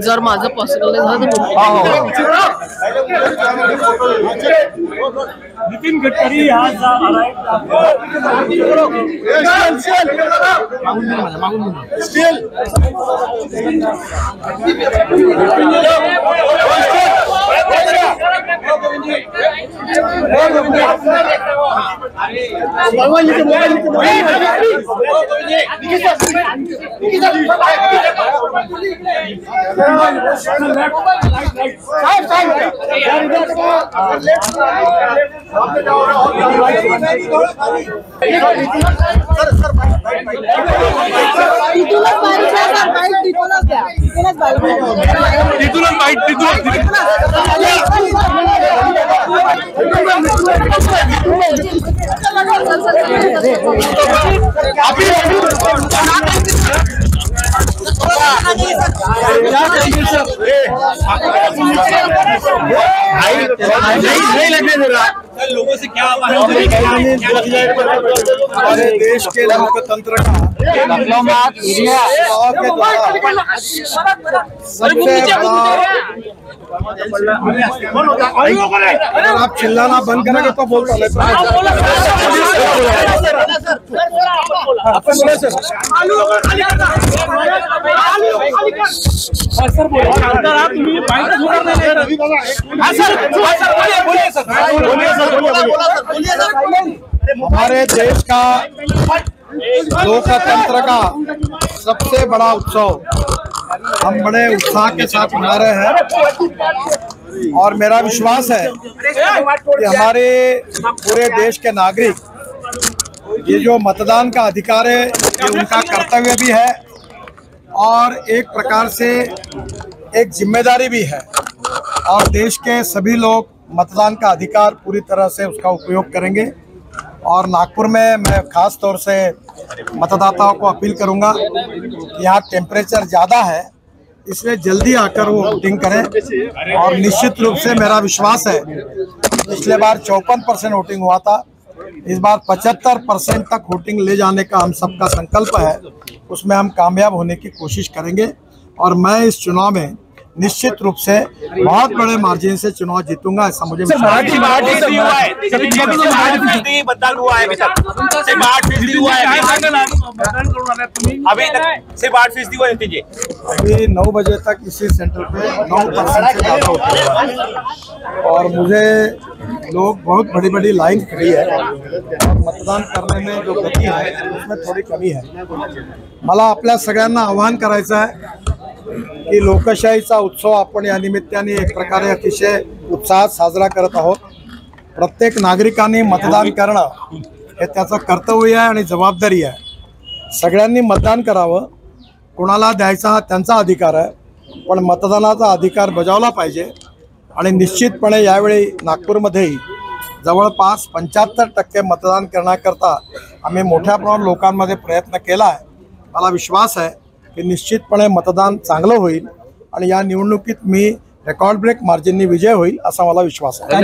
जर माझं पॉसिबल झालं तर नितिन गडकरी आज नहीं लगने दे रहा लोगों से क्या हमारे देश के लोकतंत्र का सबसे अगर आप चिल्लाना बंद करेंगे तो बोलता हमारे देश का लोकतंत्र का सबसे बड़ा उत्सव हम बड़े उत्साह के साथ मना रहे हैं और मेरा विश्वास है कि हमारे पूरे देश के नागरिक ये जो मतदान का अधिकार है ये उनका कर्तव्य भी है और एक प्रकार से एक जिम्मेदारी भी है और देश के सभी लोग मतदान का अधिकार पूरी तरह से उसका उपयोग करेंगे। और नागपुर में मैं खास तौर से मतदाताओं को अपील करूंगा कि यहाँ टेम्परेचर ज़्यादा है इसलिए जल्दी आकर वो वोटिंग करें और निश्चित रूप से मेरा विश्वास है पिछले बार 54% वोटिंग हुआ था, इस बार 75% तक वोटिंग ले जाने का हम सबका संकल्प है, उसमें हम कामयाब होने की कोशिश करेंगे और मैं इस चुनाव में निश्चित रूप से बहुत बड़े मार्जिन से चुनाव जीतूंगा ऐसा मुझे अभी 9 बजे तक इसी सेंटर पे 9% से ज़्यादा होता है और मुझे लोग बहुत बड़ी बड़ी लाइन खड़ी है और मतदान करने में जो गति है उसमें थोडी कमी है। मला आपल्या सगळ्यांना आवाहन करायचं आहे की लोकशाहीचा उत्सव आपण या निमित्ताने एक प्रकारे अतिशय उत्साहात साजरा करत आहोत। प्रत्येक नागरिकांनी मतदान करणं हे त्याचं कर्तव्य आहे आणि जबाबदारी आहे। सगळ्यांनी मतदान करावं, कोणाला द्यायचा हा त्यांचा अधिकार आहे, पण मतदानाचा अधिकार बजावला पाहिजे आणि निश्चितपणे यावेळी नागपूरमध्येही जवळपास 75% मतदान करण्याकरता आम्ही मोठ्या प्रमाणात लोकांमध्ये प्रयत्न केला आहे। मला विश्वास आहे की निश्चितपणे मतदान चांगलं होईल आणि या निवडणुकीत मी रेकॉर्ड ब्रेक मार्जिननी विजय होईल असा मला विश्वास आहे।